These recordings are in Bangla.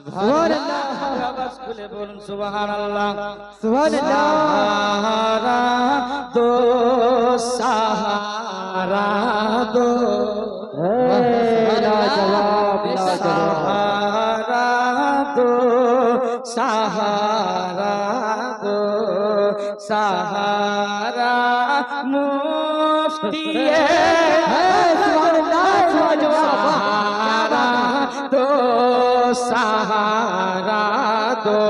সুবহানাল্লাহ আওয়াজ খুলে বলুন সুবহানাল্লাহ সুবহানাল্লাহ দো সাহারা দো লাজবাব সাহারা দো সাহারা দো সাহারা মুফতি सहारा दो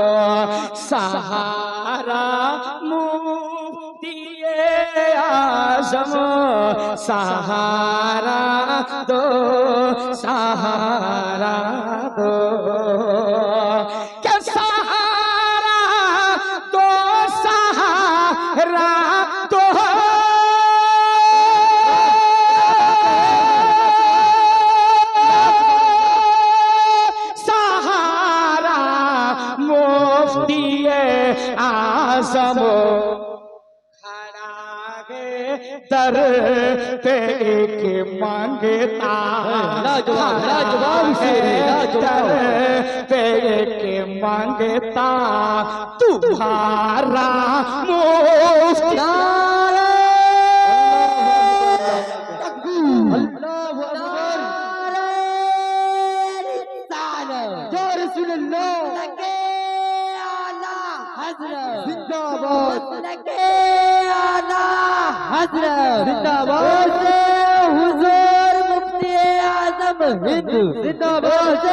सहारा मुफ्ती आज़म सहारा दो सहारा दो क्या सहारा दो सहारा दो आज़म खड़ा है दर पे एक मांगता लाजवाब से दर पे एक मांगता तुम्हारा मुफ्ती जिंदाबाद हुजूर मुफ्ती आज़म हिंद जिंदाबाद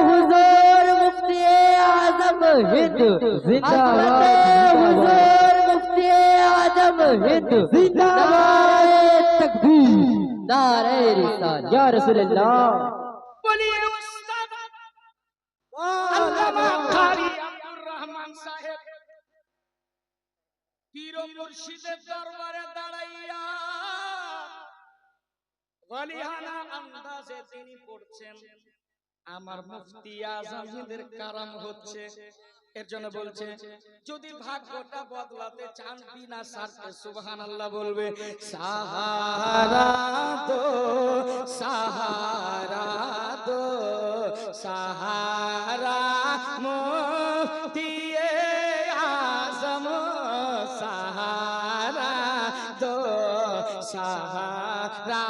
हुजूर मुफ्ती आज़म हिंद जिंदाबाद हुजूर मुफ्ती आज़म हिंद जिंदाबाद तकबीर नारे रिसालत या रसूल अल्लाह बोलिए उस्ताद अल्लामा कारी अब्दुर रहमान साहेब পীর ও মুর্শিদের দরবারে দাঁড়াইয়া ওয়ালিহানা আন্দাজে তিনি পড়ছেন আমার মুফতি আজম হিন্দের কারাম হচ্ছে এর জন্য বলছে যদি ভাগ্যটা বদলাতে চান বিনা শর্তে সুবহানাল্লাহ বলবে সাহারা দো সাহারা দো সাহারা মুফতি আজম सहारा दो सहारा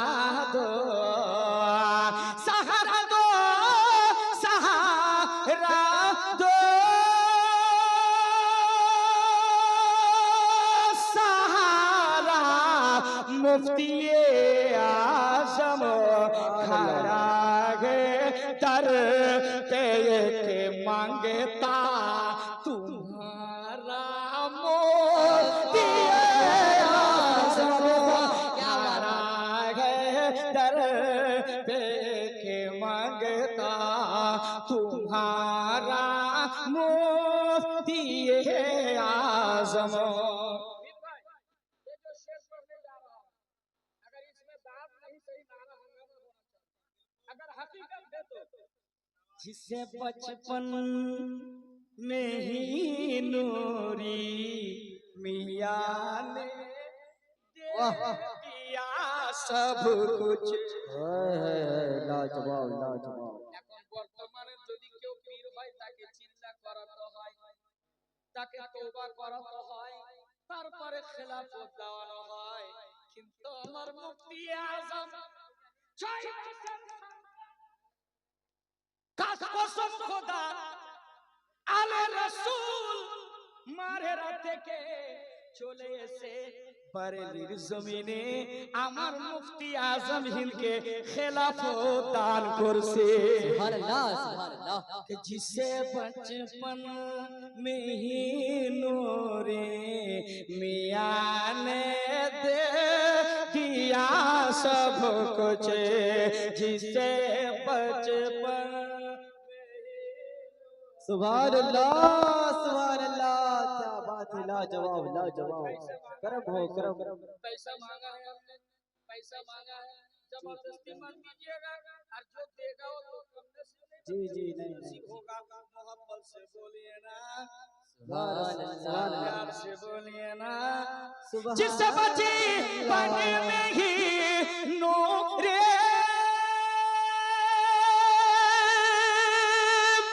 दो सहारा दो सहारा दो सहारा मुफ्ती आज़म खड़ा है दर पे के मांगता तुम्हारा तुम्हारा मुफ्ती आज़म ये जो शेर पढ़ने जा रहा हूं अगर इसमें दाद नहीं सही नारा हंगामा होना चाहिए अगर हकीकत है तो जिसे बचपन में ही नूरी मियां ने दिया सब कुछ लाजवाब लाजवाब এখন বর্তমানে যদি কেউ পীর হয় তাকে চিন্তা করাতে হয় তাকে তওবা করাতে হয় তারপরে খেলাফত দেওয়ানো হয় কিন্তু আমার মুফতি আযম কসম খোদা আলে রাসূল মারেরা থেকে চলে এসে बरेलीर जमीने आमार मुफ्ती आज़म हिंद के खिलाफत दान करसे सुभान अल्लाह जिसे बचपन में ही नूरे मियां ने दे दिया सब कुछ जिसे बचपन सुभान अल्लाह क्या बात है लाजवाब लाजवाब करम हो करम पैसा मांगा है हमने पैसा मांगा है जबरदस्ती मत कीजिएगा और जो देगा वो तो कमरे से जी नहीं होगा मोहब्बत से बोलिए ना सुभान अल्लाह प्यार से बोलिए ना सुभान जिससे बची पानी में ही नूरे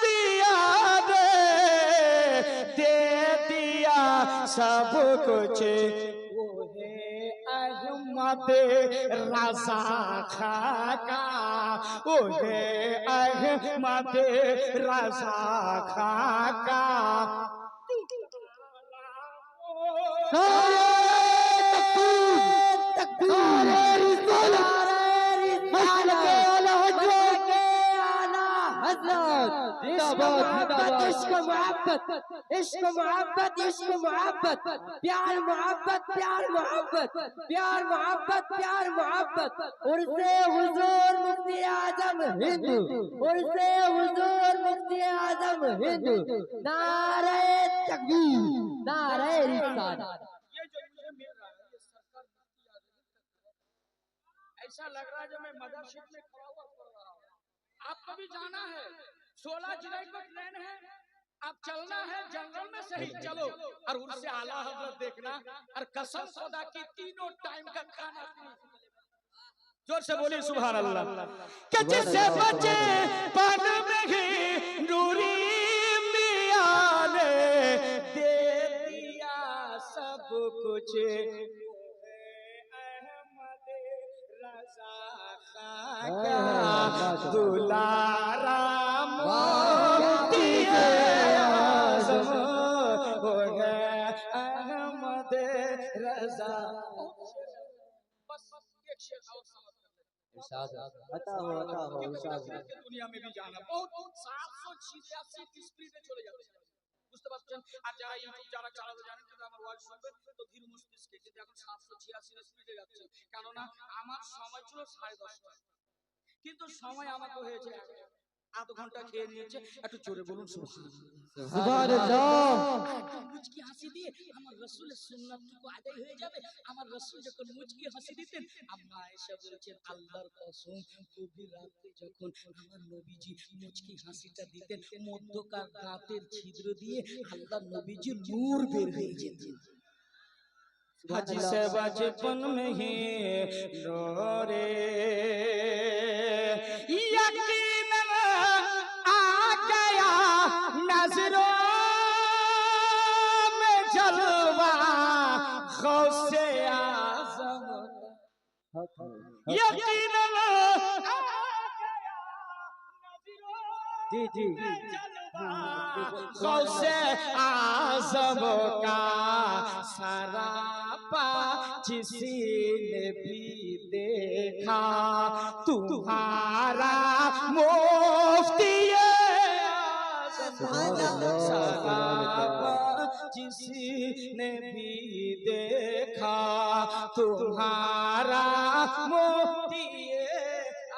पिया सब कुछ वो है अहमद रजा खाका, वो है अहमद रजा खाका। इश्क मोहब्बत, इश्क मोहब्बत, इश्क मोहब्बत, प्यार मोहब्बत, प्यार मोहब्बत, प्यार मोहब्बत, प्यार मोहब्बत। उर्से हुजूर मुफ्ती आजम हिंद, उर्से हुजूर मुफ्ती आजम हिंद। नारे तकबीर, नारे रिसालत। ये जो मुझे मिल रहा है ये सरकार मुफ्ती आजम ऐसा लग रहा है जो मैं मदरसे में खड़ा हुआ पढ़ रहा हूँ। आपको भी जाना है, 16 जुलाई को ट्रेन है, आप चलना है जनरल में सही चलो, और उनसे आला हजरत देखना, और कसम खुदा की तीनों टाइम का खाना जोर से बोलिए सुभान अल्लाह। कि जिससे बचे पन में ही नूरी मियां ने दे दिया सब कुछ, दुलारा मोती आज़म हो गया अहमद रज़ा। बस एक शेर और समझ अता हो इरशाद। दुनिया में भी जाना बहुत 786 की स्पीड में चले जाते हैं, বুঝতে পারছেন। আর যারা ইউটিউব যারা চালাতে জানেন কিন্তু আমার ওয়াজ শুনবেন তো ধীর মস্তিষ্কে, কিন্তু এখন 786 স্পিডে যাচ্ছে, কেননা আমার সময় ছিল 10:30, কিন্তু সময় আমাকে হয়েছে আধ ঘন্টা খেয়ে নিয়েছে। একটু জোরে বলুন সুবহানাল্লাহ। একটু মুচকি হাসি দিয়ে আমার রাসূলের সুন্নাতটুকু আদায় হয়ে যাবে। আমার রাসূল যখন মুচকি হাসি দিতেন, আম্মা আয়েশা বলেছেন আল্লাহর কসম গভীর রাতে যখন আমার নবীজি মুচকি হাসিটা দিতেন, মধ্যকার দাঁতের ছিদ্র দিয়ে আল্লাহর নবীজির নূর বের হয়ে যেত। हाजी से बचपन में ही लोरे यकीन आ गया नजरों में जलवा गौसे आज़म, यकीन आ गया जी जी गौसे आज़म का सरापा जिसने भी देखा, तुम्हारा मुफ्ती आज़म सरापा जिसने भी देखा, तुम्हारा मुफ्ती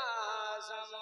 आज़म।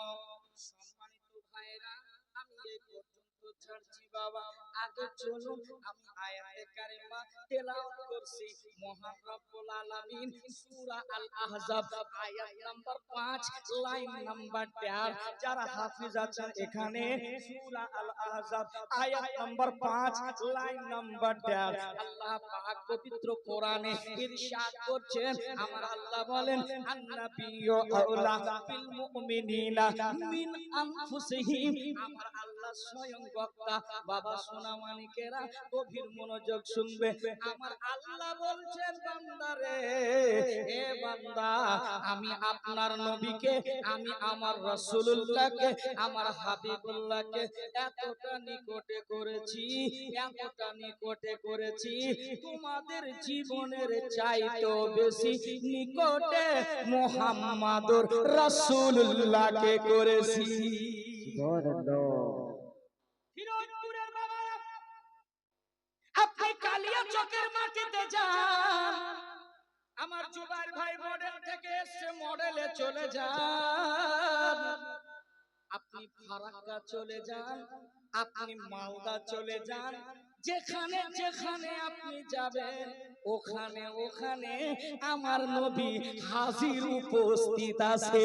সম্মানিত ভাইরা, আমি এই পর্যন্ত ছাড়ছি বাবা, আগে চলুন আমি আয়াতে কারিমা তেলাওয়াত করছি। মহান রব্বুল আলামিন সূরা আল আহজাব আয়াত নাম্বার 5 লাইন নাম্বার 4, যারা হাফিজ আছেন এখানে সূরা আল আহজাব আয়াত নাম্বার 5 লাইন নাম্বার 4, আল্লাহ পাক পবিত্র কোরআনে ইরশাদ করছেন, আমার আল্লাহ বলেন আন্নাবিয়্যু আউলা বিল মুমিনিনা মিন আনফুসিহিম। আমার আল্লাহ স্বয়ং বক্তা, বাবা সোনা মানিকেরা গভীর মনোযোগ শুনবে। আমার আল্লাহ বলছেন বান্দারে, হে বান্দা, আমি আপনার নবীকে, আমি আমার রাসূলুল্লাহকে, আমার হাবিবুল্লাহকে এতটা নিকটে করেছি, এতটা নিকটে করেছি, তোমাদের জীবনের চাইতেও বেশি নিকটে মুহাম্মাদুর রাসূলুল্লাহকে করেছি। ফিরোজপুরের বাবারা, আপনি কালিয়া চকের মাটিতে যান, আমার জুবাইর ভাই মডেল থেকে এসে মডেলে চলে যান, আপনি ফারাক্কা চলে যান, আপনি মালদা চলে যান, যেখানে যেখানে আপনি যাবেন ওখানে ওখানে আমার নবী হাজির উপস্থিত আছে।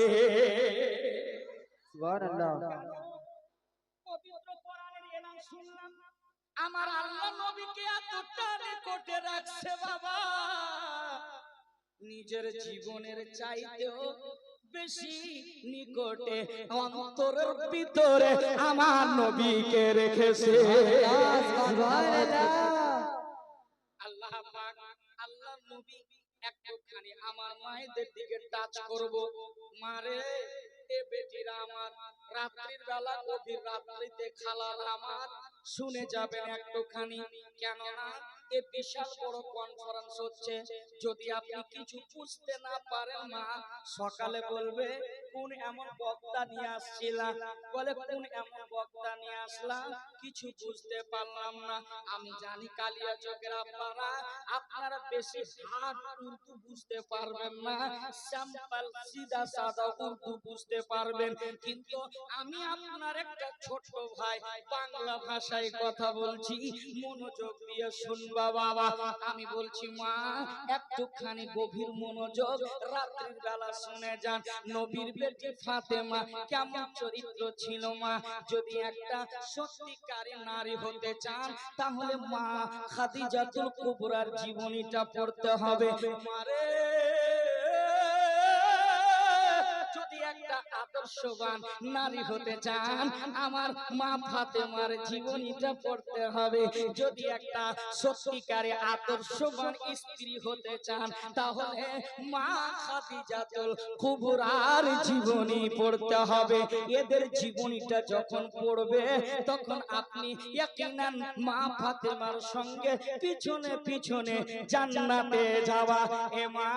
সুবহানাল্লাহ। পবিত্র কোরআনের এলান শুনলাম, আমার আল্লাহ নবীকে এতটা নিকটে রাখছে বাবা, নিজের জীবনের চাইতেও বেশি নিকটে অন্তরের ভিতরে আমার নবীকে রেখেছে। সুবহানাল্লাহ। আল্লাহ আল্লাহ পাক আল্লাহ নবী একটুখানি আমার মায়েদের দিকে টাচ করব। মারে এ বেটিরা আমার রাত্রির বেলা গভীর রাত্রিতে খালার আমার শুনে যাবেন একটুখানি, কেননা এ বিশাল বড় কনফারেন্স হচ্ছে। যদি আপনি কিছু বুঝতে না পারেন মা, সকালে বলবে কোন এমন বক্তা নিয়ে আসছিলা, বলে কোন এমন বক্তা নিয়ে আসলাম কিছু বুঝতে পারলাম না। আমি জানি কালিয়া চোখের আব্বারা আপনারা বেশি হার্ড উর্দু বুঝতে পারবেন না, সিম্পল সিধা সাদা উর্দু বুঝতে পারবেন, কিন্তু আমি আপনার একটা ছোট ভাই বাংলা ভাষায় কথা বলছি, মনোযোগ দিয়ে শুনবা বাবা। আমি বলছি মা একটুখানি গভীর মনোযোগ রাত্রির বেলা শুনে যান। নবীর বেটি ফাতেমা কেমন চরিত্র ছিল মা, যদি একটা সত্যিকারী নারী হতে চান তাহলে মা খাদিজাতুল কুবরার জীবনীটা পড়তে হবে। মারে যদি একটা আদর্শবান নারী হতে চান আমার মা ফাতেমার জীবনীটা পড়তে হবে। যদি একটা সত্যিকারে আদর্শবান স্ত্রী হতে চান তাহলে মা খাদিজাতুল কুবরার জীবনী পড়তে হবে। এদের জীবনীটা যখন পড়বে তখন আপনি ইয়াকিনান মা ফাতেমার সঙ্গে পিছনে পিছনে জান্নাতে যাওয়া। এ মা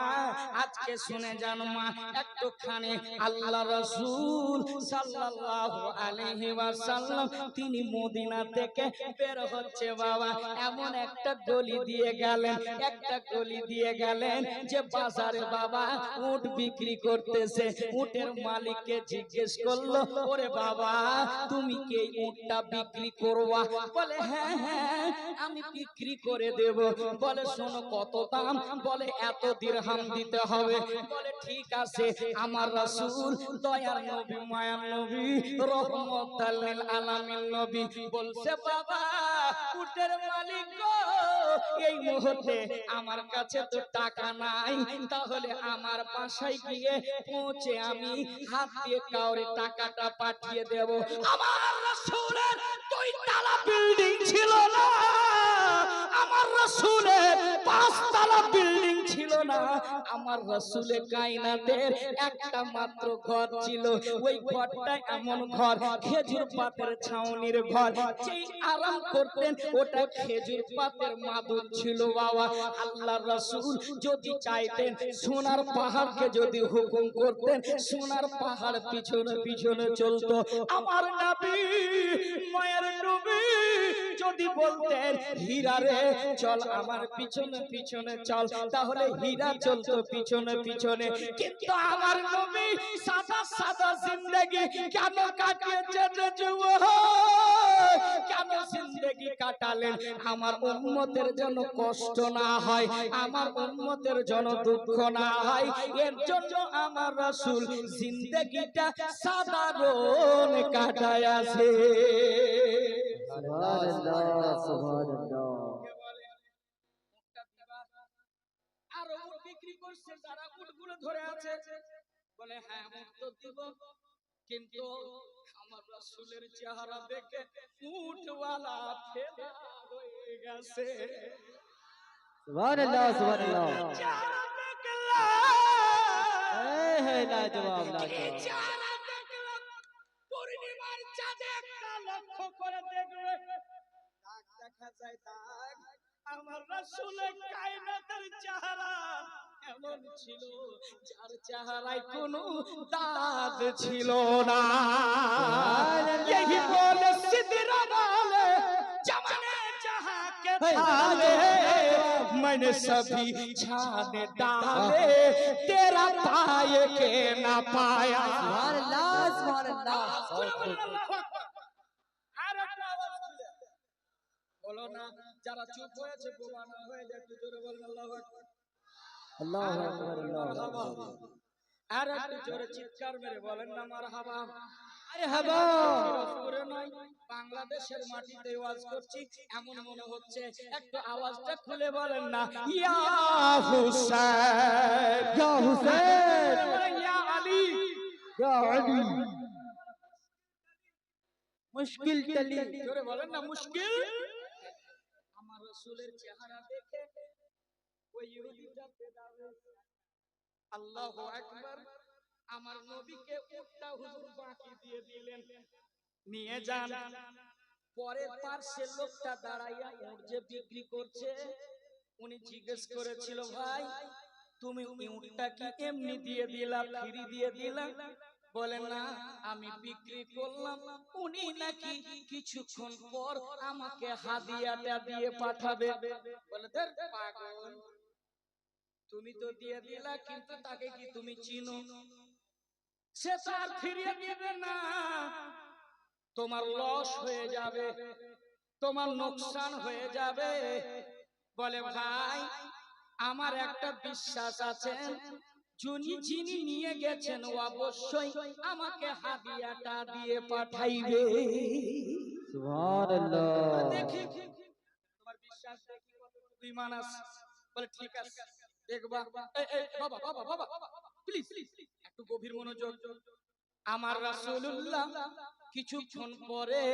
আজকে শুনে যান মা একটুখানি আল্লাহ রাসূল সাল্লাল্লাহু আলাইহি ওয়াসাল্লাম তিনি মদিনা থেকে বের হচ্ছে বাবা, এমন একটা গলি দিয়ে গেলেন, একটা গলি দিয়ে গেলেন যে বাজারে বাবা উট বিক্রি করতেছে। উটের মালিককে জিজ্ঞেস করলো, ওরে বাবা তুমি কি এই উটটা বিক্রি করবা? বলে হ্যাঁ হ্যাঁ আমি বিক্রি করে দেব। বলে শোনো কত দাম? বলে এত দিরহাম দিতে হবে। বলে ঠিক আছে। আমার রাসূল দয়ার নবী মায়ার নবী রহমাতাল লিল আলামিন নবী বলছে বাবা উটের মালিক গো এই মুহূর্তে আমার কাছে তো টাকা নাই, তাহলে আমার বাসায় গিয়ে পৌঁছে আমি হাত দিয়ে কাউরে টাকাটা পাঠিয়ে দেব। আমার রাসূলের দুই তলা বিল্ডিং ছিল না, আমার রাসূলের পাঁচ তলা বিল্ডিং ছিল না, আমার রাসূলের কায়নাতের একটা মাত্র ঘর ছিল। ওই ঘরটা এমন ঘর খেজুর পাতের ছাউনির ঘর, যেই আরাম করতেন ওটা খেজুর পাতের মাদুর ছিল বাবা। আল্লাহর রাসূল যদি চাইতেন সোনার পাহাড়কে যদি হুকুম করতেন সোনার পাহাড় পিছনে পিছনে চলতো। আমার নবী মায়ের নবী যদি বলতেন হীরা রে চল আমার পিছনে পিছনে চল, তাহলে হীরা চলতো পিছনে পিছনে। কিন্তু আমার নবী সাদা সাদা জিন্দেগি কেন কাটিয়েছেন যুবক, কেন জিন্দেগি কাটালেন? আমার উম্মতের জন্য কষ্ট না হয়, আমার উম্মতের জন্য দুঃখ না হয়, এর জন্য আমার রাসূল জিন্দেগিটা সাধারণ কাটায় আছে। সুবহানাল্লাহ সুবহানাল্লাহ। আর উট বিক্রি করছে যারা উটগুলো ধরে আছে, বলে হ্যাঁ উট তো দিব, কিন্তু আমার রাসূলের চেহারা দেখে উটওয়ালা ফেলা হয়ে গেছে। সুবহানাল্লাহ সুবহানাল্লাহ। চেহারা দেখলাম, লাজবাব এই লাজবাব। চেহারা দেখলাম পূর্ণিমার চাঁদে একটা লক্ষ্য করে দেখবে দাগ দেখা যায় দাগ। আমার রাসূলের কায়নাতের চেহারা এমন ছিল যার চেহারায় কোনো দাগ ছিল না। यही बोले सिदरा वाले जमाने जहां के थाले मैंने सभी छाने डाले तेरा पाए के ना पाया। সুবহানাল্লাহ সুবহানাল্লাহ। আর একটা আওয়াজ তুলে বলো না, যারা চুপ হয়েছে বোবা না হয়ে যায় একটু জোরে বলুন আল্লাহু আকবার। আল্লাহু আকবার আল্লাহু আকবার। আর একটু জোরে চিৎকার মেরে বলেন না মারহাবা। আরে হাবা পিরোজপুরে নয় বাংলাদেশের মাটিতে ওয়াজ করছি এমন মনে হচ্ছে, একটু আওয়াজটা খুলে বলেন না ইয়া হুসাইন ইয়া হুসাইন ইয়া আলী ইয়া আলী মুশকিল টলি। জোরে বলেন না মুশকিল। আমার রাসূলের চেহারা দেখে ওই ইহুদিটা আল্লাহু আকবার, আমার নবীকে উটটা হুজুর বাকি দিয়ে দিলেন, নিয়ে যান। পরের পার্শ্বের লোকটা দাঁড়াইয়া উট যে বিক্রি করছে, উনি জিজ্ঞেস করেছিল, ভাই তুমি উটটা কি এমনি দিয়ে দিলা, ফ্রি দিয়ে দিলা? বলে না, আমি বিক্রি করলাম, উনি নাকি কিছুক্ষণ পর আমাকে হাদিয়াটা দিয়ে পাঠাবে। বলে ধুর পাগল, তুমি তো দিয়ে দিলা, কিন্তু তাকে কি তুমি চিনো? সে তো আর ফিরিয়ে দিবে না, তোমার লস হয়ে যাবে, তোমার নোকসান হয়ে যাবে। বলে ভাই, আমার একটা বিশ্বাস আছে, যিনি নিয়ে গেছেন অবশ্যই আমাকে হাদিয়াটা দিয়ে পাঠাইবে। সুবহানাল্লাহ। দেখি তোমার বিশ্বাস দেখি কতটুকু ঈমান আছে। বলে ঠিক আছে, দেখবা। এই বাবা বাবা বাবা প্লিজ একটু গভীর মনোযোগ। আমার রাসূলুল্লাহ কিছুক্ষণ পরে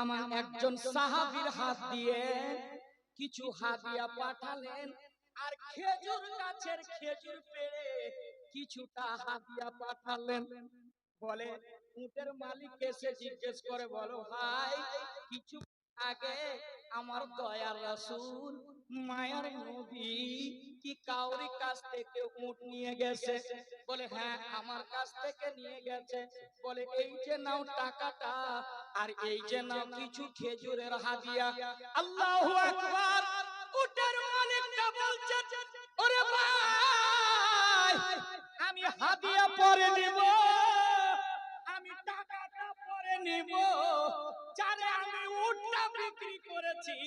এমন একজন সাহাবীর হাত দিয়ে কিছু হাদিয়া পাঠালেন, আর খেজুর গাছের খেজুর পেড়ে কিছুটা হাদিয়া পাঠালেন। বলে উটের মালিক এসে জিজ্ঞেস করে, বলো ভাই, কিছু আগে আমার দয়ার রাসূল মায়ার নবী কি কাউরি কাছ থেকে উট নিয়ে গেছে? বলে হ্যাঁ, আমার কাছ থেকে নিয়ে গেছে। বলে এই যে নাও টাকাটা, আর এই যে নাও কিছু খেজুরের হাদিয়া। আল্লাহু আকবার। উটের মালিকটা বলছে, ওরে ভাই, আমি হাদিয়া পরে নিব, আমি টাকাটা পরে নিব, জানে আমি উটটা বিক্রি করেছি,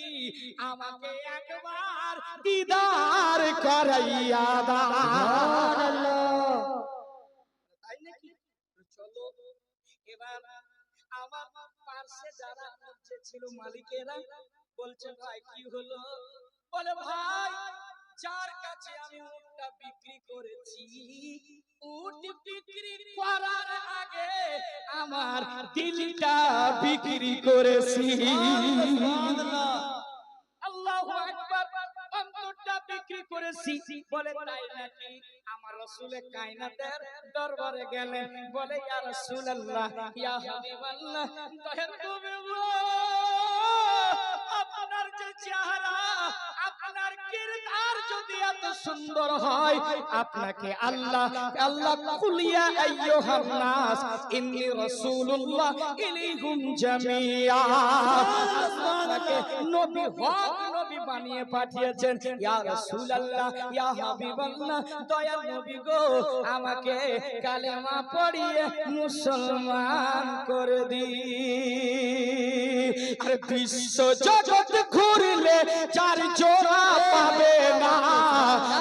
আমাকে একবার দিদার করাইয়া দাও। সুবহানাল্লাহ। তাই নাকি? চলো এবার আমার পার্শ্বে যারা যে ছিল মালিকেরা বলছে, ভাই কি হলো? বলে ভাই, যার কাছে আমি উটটা বিক্রি করেছি, উট বিক্রি করার আগে আমার দিলটা বিক্রি করেছি। সুবহানাল্লাহ। আল্লাহু আকবার। অন্তরটা বিক্রি করেছি। বলে তাই নাকি? আমার রাসূলে কায়নাতের দরবারে গেলেন, বলে ইয়া রাসূলুল্লাহ, ইয়া হাবিবাল্লাহ, দয়ার নবী গো, আপনার যে চেহারা, আপনার কিরদার যদি এত সুন্দর হয়, আপনাকে আল্লাহ কুলিয়া আইয়ুহান নাস ইন্নী রাসূলুল্লাহ ইলাইকুম জামিয়া, আপনাকে নবী হক নবী বানিয়ে পাঠিয়েছেন। ইয়া রাসূলুল্লাহ, ইয়া হাবিবাল্লাহ, দয়ার নবী গো, আমাকে কালেমা পড়িয়ে মুসলমান করে দিন। আর বিশ্ব জগৎ ঘুরলে চার জোড়া পাবে না,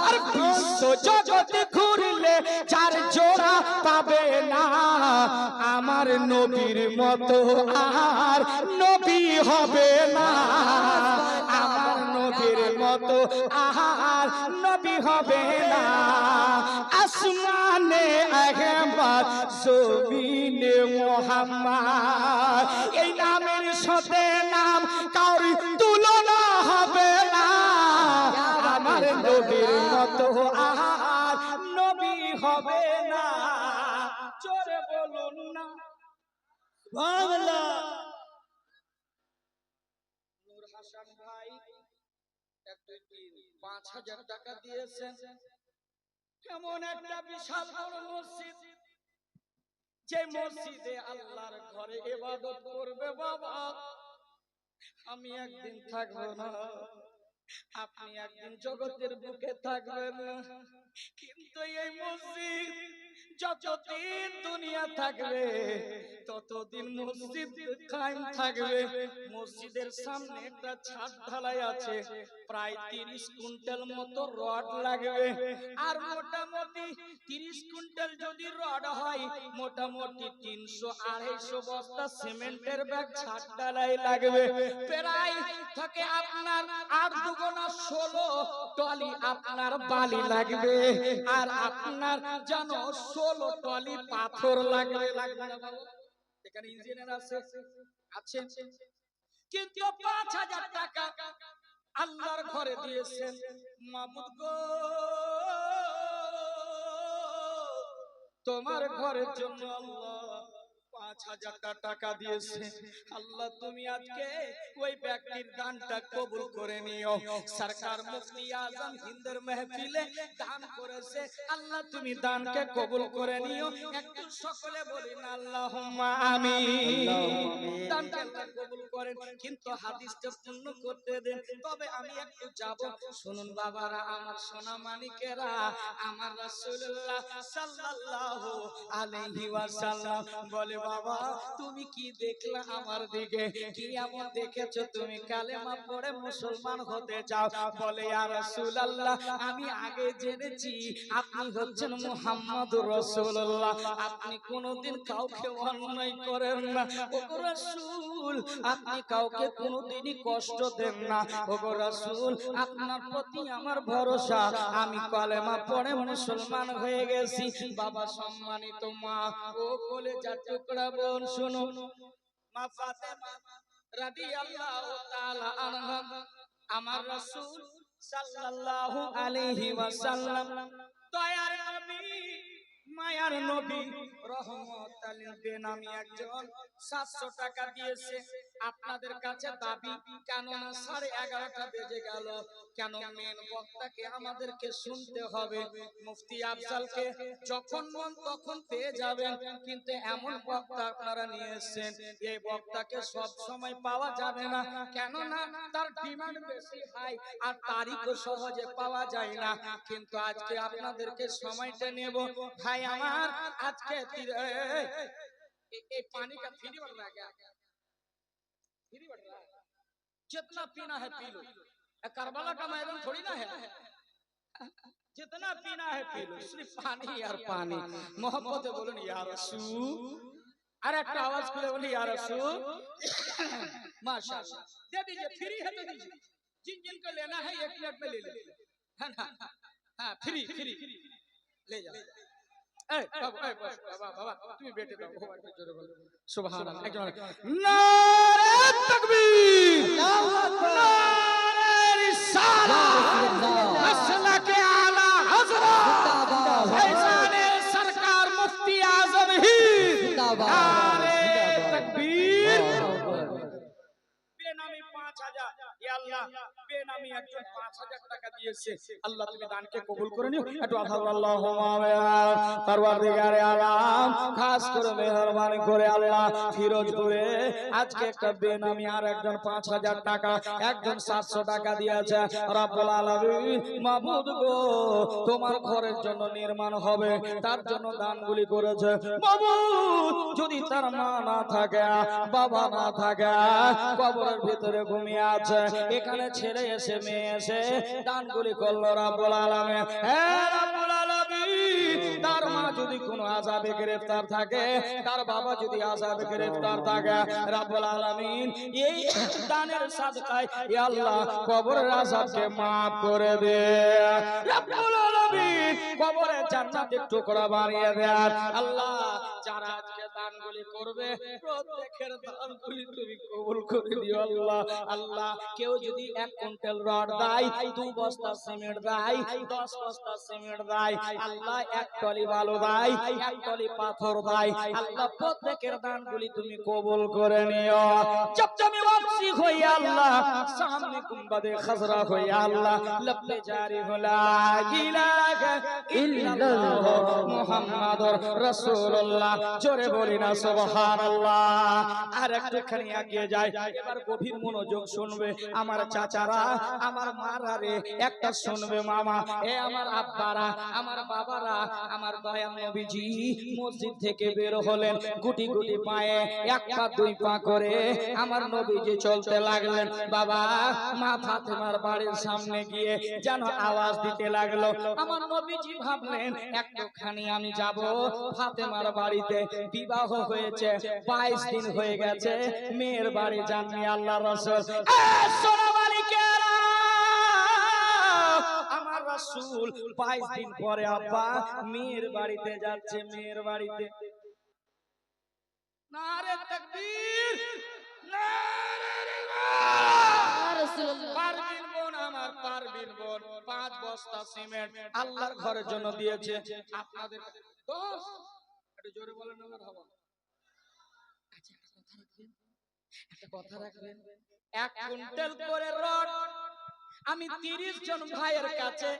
আর বিশ্ব জগৎ ঘুরলে চার জোড়া পাবে না, আমার নবীর মতো আর নবী হবে না, আমার নবীর মতো আর নবী হবে না। আসমানে আহমদ, জমিনে মুহাম্মদ, এই নামের সাথে নাম কারোর তুলনা হবে না, আমার নবীর মতো আর নবী হবে না। জোরে বলুন না সুবহানাল্লাহ। নূর হাসান ভাই 5,000 টাকা দিয়েছেন। এমন একটা বিশাল বড় মসজিদ, যে মসজিদে আল্লাহর ঘরে ইবাদত করবে বাবা, আমি একদিন থাকবো না, আপনি একদিন জগতের বুকে থাকবেন না, কিন্তু এই মসজিদ যতদিন দুনিয়া থাকবে ততদিন মসজিদ কায়েম থাকবে। মসজিদের সামনে একটা ছাদ ঢালাই আছে, প্রায় 30 কুইন্টাল মতো রড লাগবে, আর মোটামুটি 30 কুইন্টাল যদি রড হয়, মোটামুটি 300-250 বস্তা সিমেন্টের ব্যাগ ছাদ ঢালাই লাগবে। প্রায় থাকে আপনার 8 দুগুণা 16 টলি আপনার বালি লাগবে, আর আপনার জানো 16 টলি পাথর লাগবে। এখানে ইঞ্জিনিয়ার আছে, কিন্তু 5,000 টাকা আল্লাহর ঘরে দিয়েছেন, মাবুদ গো, তোমার ঘরের জন্য আল্লাহ 5,000 টাকা দিয়েছে। আল্লাহ তুমি আজকে ওই ব্যক্তির দানটা কবুল করে নিও। সরকার মুফতি আজম হিন্দের মাহফিলে দান করেছে, আল্লাহ তুমি দানকে কবুল করে নিও। একটু সকলে বলি না আল্লাহুম্মা আমিন। দানকে আল্লাহ কবুল করেন, কিন্তু হাদিসটা পূর্ণ করতে দেন। তবে আমি একটু যাব, শুনুন বাবারা, আমার সোনা মানিকেরা, আমার রাসূলুল্লাহ সাল্লাল্লাহু আলাইহি ওয়াসাল্লাম বলে, বাবা তুমি কি দেখলা আমার দিকে? কি এমন দেখেছো তুমি কালেমা পড়ে মুসলমান হতে চাও? বলে, ইয়া রাসূলুল্লাহ, আমি আগে জেনেছি আপনি হচ্ছেন মুহাম্মদুর রাসূলুল্লাহ, আপনি কোনোদিন কাউকে অন্যায় করেন না। ওগো রাসূল, আপনি কাউকে কোনোদিনই কষ্ট দেন না। ওগো রাসূল, আপনার প্রতি আমার ভরসা, আমি কালেমা পড়ে মুসলমান হয়ে গেছি। বাবা সম্মানিত মা ও কলেজার টুকরা বোন, শুনো, মা ফাতেমা রাদিয়াল্লাহু তাআলা আনহা, আমার রাসূল সাল্লাল্লাহু আলাইহি ওয়াসাল্লাম, দয়ার নবী, মায়ার নবী, রহমতাল বেনামি একজন 700 টাকা দিয়েছে। আপনাদের কাছে দাবি, কেননা 11:30 বেজে গেল, কেন মেন বক্তাকে আমাদেরকে শুনতে হবে। মুফতি আফজালকে যখন মন তখন পেয়ে যাবেন, কিন্তু এমন বক্তা আপনারা নিয়ে এসেছেন, এই বক্তাকে সব সময় পাওয়া যাবে না, কেননা তার ডিমান্ড বেশি হাই আর তারিখও সহজে পাওয়া যায় না। কিন্তু আজকে আপনাদেরকে সময়টা নেব ভাই আমার। আজকে এই पानी का फ्री बन रहा है क्या? फ्री बन रहा है, जितना पीना है पी लो। करबला का मैदान थोड़ी ना है, जितना पीना है पी लो, सिर्फ पानी यार पानी। मोहब्बत बोलो या रसूल, अरे एक आवाज खुले बोली या रसूल। माशाअल्लाह, दे दीजिए, फ्री है तो दीजिए, जिन जिन को लेना है 1 मिनट में ले लीजिए, है ना? हाँ, फ्री फ्री ले जाओ। बाबा তুমি বেটে দাও, সুবহানাল্লাহ। একজন নারে তাকবীর, আল্লাহু আকবার, নারে রিসালাত, মাসলাকে আলা হযরত জিন্দাবাদ, ফয়সালে সরকার মুফতি আজম হিন্দ, জিন্দাবাদ, নারে জিন্দাবাদ, তাকবীর। আল্লাহু আকবার। বেনামি 5,000, ইয়া আল্লাহ, বেনামি একজন 5,000 টাকা দিয়েছে, আল্লাহ তুমি দানকে কবুল করে নিও। একটু আল্লাহুম্মা আমিন। পরওয়ারদিগারে আলাম, খাস করে মেহেরবানি করে আল্লাহ ফিরোজপুরে আজকে একটা বেনামি আর একজন 5,000 টাকা, একজন 700 টাকা দিয়েছে। রব্বুল আলামিন, মাবুদ গো, তোমার ঘরের জন্য নির্মাণ হবে, তার জন্য দানগুলি করেছে। মাবুদ, যদি তার মা না থাকে, বাবা না থাকে, কবরের ভিতরে ঘুমিয়ে আছে, এখানে ছেলে এসে মেয়ে এসে দানগুলি করলো, রব্বুল আলামিন, হে রব্বুল আলামিন, তার মা যদি কোনো আযাবে গ্রেফতার থাকে, তার বাবা যদি আযাবে গ্রেফতার থাকে, রব্বুল আলামিন, এই দানের সাদকায় ইয়া আল্লাহ কবরের আযাবকে maaf করে দে। রব্বুল আলামিন, কবরে জান্নাতের টুকরা বানিয়ে দেন। আল্লাহ, যারা আজকে দানগুলি করবে, প্রত্যেকের দানগুলি তুমি কবুল করে দিও আল্লাহ। আল্লাহ, কেউ যদি 1 কুইন্টাল রড দেয়, 2 বস্তা সিমেন্ট দেয়, 10 বস্তা সিমেন্ট দেয়, আল্লাহ 1 টলি বালু দেয়, 1 টলি পাথর দেয়, আল্লাহ প্রত্যেকের দানগুলি তুমি কবুল করে নিও। জবজমি ওয়াসি হইয়া আল্লাহ, সামনে গুম্বাদে খাজরা হইয়া আল্লাহ, লব্বে জারি হলা ইলাহা ইল্লাল্লাহ মুহাম্মাদুর রাসূলুল্লাহ। জোরে বলি না সুবহানাল্লাহ। আর একটুখানি এগিয়ে যায়, এবার গভীর মনোযোগ শুনবে আমার চাচারা, আমার মারা রে, একটা শুনবে মামা, এ আমার আব্বারা, আমার বাবারা, আমার দয়াল নবীজি মসজিদ থেকে বের হলেন, গুটি গুটি পায়ে 1 পা 2 পা করে আমার নবীজি চলতে লাগলেন। বাবা, মা ফাতেমার বাড়ির সামনে গিয়ে যেন আওয়াজ দিতে লাগলো। আমার নবীজি ভাবলেন একটুখানি আমি যাব ফাতেমার বাড়িতে, বিবাহ হয়েছে 22 দিন হয়ে গেছে, মেয়ের বাড়ি যাননি আল্লাহর রাসূল। সোনা মালিকেরা, আমার রাসূল 22 দিন পরে আব্বা মেয়ের বাড়িতে যাচ্ছে, মেয়ের বাড়িতে। নারে তাকবীর, নারে রিসালাত। পারবিন বোন আমার, পারবিন বোন 5 বস্তা সিমেন্ট আল্লাহর ঘরের জন্য দিয়েছে। আপনাদের দোষ একটু জোরে বলেন না বাবা। আচ্ছা একটা কথা রাখবেন, 1 কুইন্টাল করে রড আমি 30 জন ভাইয়ের কাছে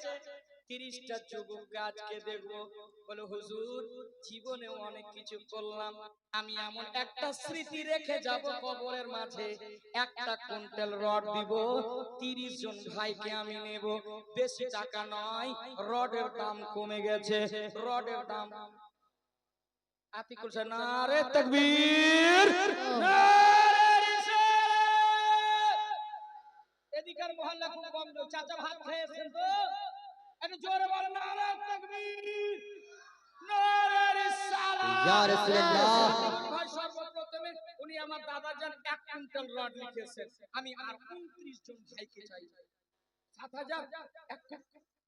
30টা যুবককে আজকে দেখবো, বলে হুজুর জীবনে অনেক কিছু করলাম, আমি এমন একটা স্মৃতি রেখে যাব কবরের মাঝে, 1 কুইন্টাল রড দিব, 30 জন ভাইকে আমি নেব। বেশি টাকা নয়, রডের দাম কমে গেছে, রডের দাম আতি করছে। নারে তাকবীর, নারে রিসালাত। এদিকার মহল্লা খুব কম, চাচা ভাত খেয়েছেন তো একটু জোরে বলেন নারে তাকবীর, নারে রিসালাত। ইয়া রাসূলুল্লাহ। ভাই সর্বপ্রথমে উনি আমার দাদাজান 1 কুইন্টাল রড লিখেছেন, আমি আর 29 জন ভাইকে চাই 7,000।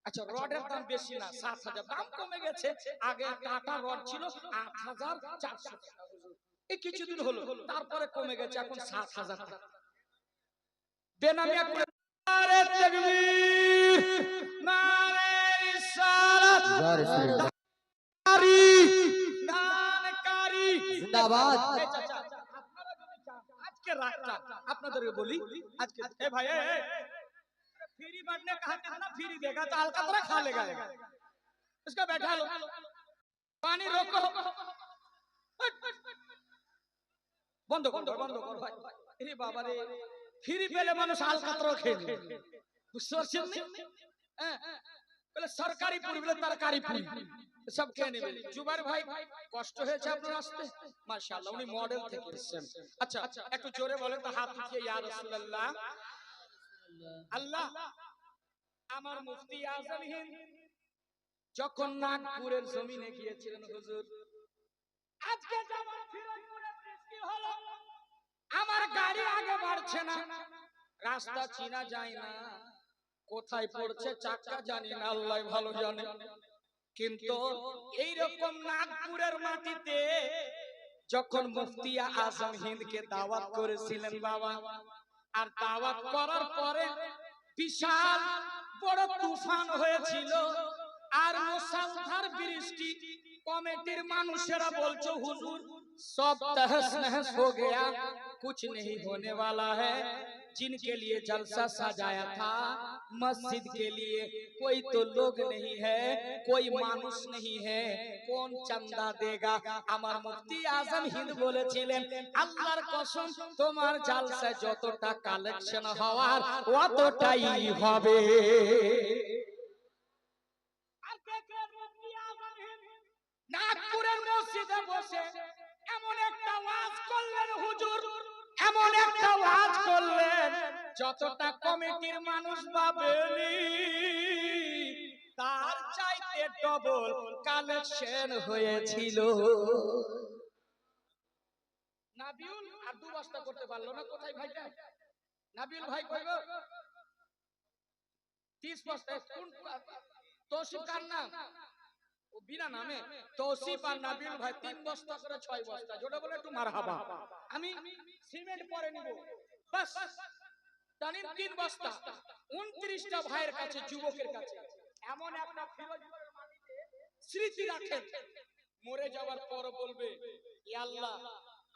আচ্ছা রডের দাম বেশি না, 7,000, দাম কমে গেছে। আগে কাটা রড ছিল 8,400 টাকা, এই কিছুদিন হলো, তারপরে কমে গেছে, এখন 7,000 টাকা। বেনামিয়া করে নারে তাকবীর, নারে রিসালাত, ইয়া রাসূলুল্লাহ। নারী নানকারী জিন্দাবাদ। এই চাচা, আপনারা যদি চান আজকে রাতটা আপনাদেরকে বলি, আজকে এ ভাই फ्री बढ़ने कहा कितना फ्री देगा, तो हल्का थोड़ा खा लेगा, इसका बैठा लो, पानी रोको, बंद करो भाई। अरे बाबा रे, फ्री पेले মানুষ হালকা থ্রো খেয়ে বুঝতে পারছেন না? বলে সরকারি পুরি বলে তরকারি পুরি সব খেয়ে নেবে। জুবাইর ভাই কষ্ট হয়েছে আপনার আসতে, মাশাআল্লাহ উনি মডেল থেকে এসেছেন। আচ্ছা একটু জোরে বলেন তো, হাত উঠিয়ে ইয়া রাসূলুল্লাহ। আল্লাহ আমার মুফতি আজম হিন্দ যখন নাগপুরের জমিনে গিয়েছিলেন হুজুর, আজকে যেমন ফিরোজপুরে বৃষ্টি হলো, আমার গাড়ি আগে বাড়ছে না, রাস্তা চিনা যায় না, কোথায় পড়ছে চাকা জানি না, আল্লাহ ভালো জানে। কিন্তু এই রকম নাগপুরের মাটিতে যখন মুফতি আজম হিন্দকে দাওয়াত করেছিলেন বাবা, আর দাওয়াত করার পরে বিশাল বড় তুফান হয়েছিল আর মুষলধার বৃষ্টি, কমিটির মানুষেরা বলছে হুজুর सब तहस नहस हो गया, कुछ नहीं होने वाला है, जिनके लिए जलसा सजाया था मस्जिद के लिए कोई तो लोग नहीं है, कोई मानुष नहीं है, कौन चंदा देगा। আমার মুফতি আজম হিন্দ বলেছিলেন আল্লাহর কসম তোমার জালসায় যতটা কালেকশন হওয়ার অতটাই হবে। নাগপুরের মসজিদে বসে এমন একটা ওয়াজ করলেন হুজুর, এমন একটা ওয়াজ করলেন যতটা কমিটির মানুষ পাবেনি তার চাইতে ডবল কালেকশন হয়েছিল। নাবিউল আর 2 বস্তা করতে পারলো না, কোথায় ভাইটা নাবিউল ভাই কই গো? 30 বস্তা কোন তৌসিফ কার নাম? ও বিনা নামে তৌসিফ আর নাবিউল ভাই 3 বস্তা করে 6 বস্তা, জোরে বলে একটু মারহাবা। আমি সিমেন্ট পরে নিব বাস, টানিম 3 বস্তা 29টা ভাইয়ের কাছে, যুবকের কাছে এমন একটা ফিরোজপুরের মাটিতে স্মৃতি রাখেন, মরে যাওয়ার পর বলবে ইয়া আল্লাহ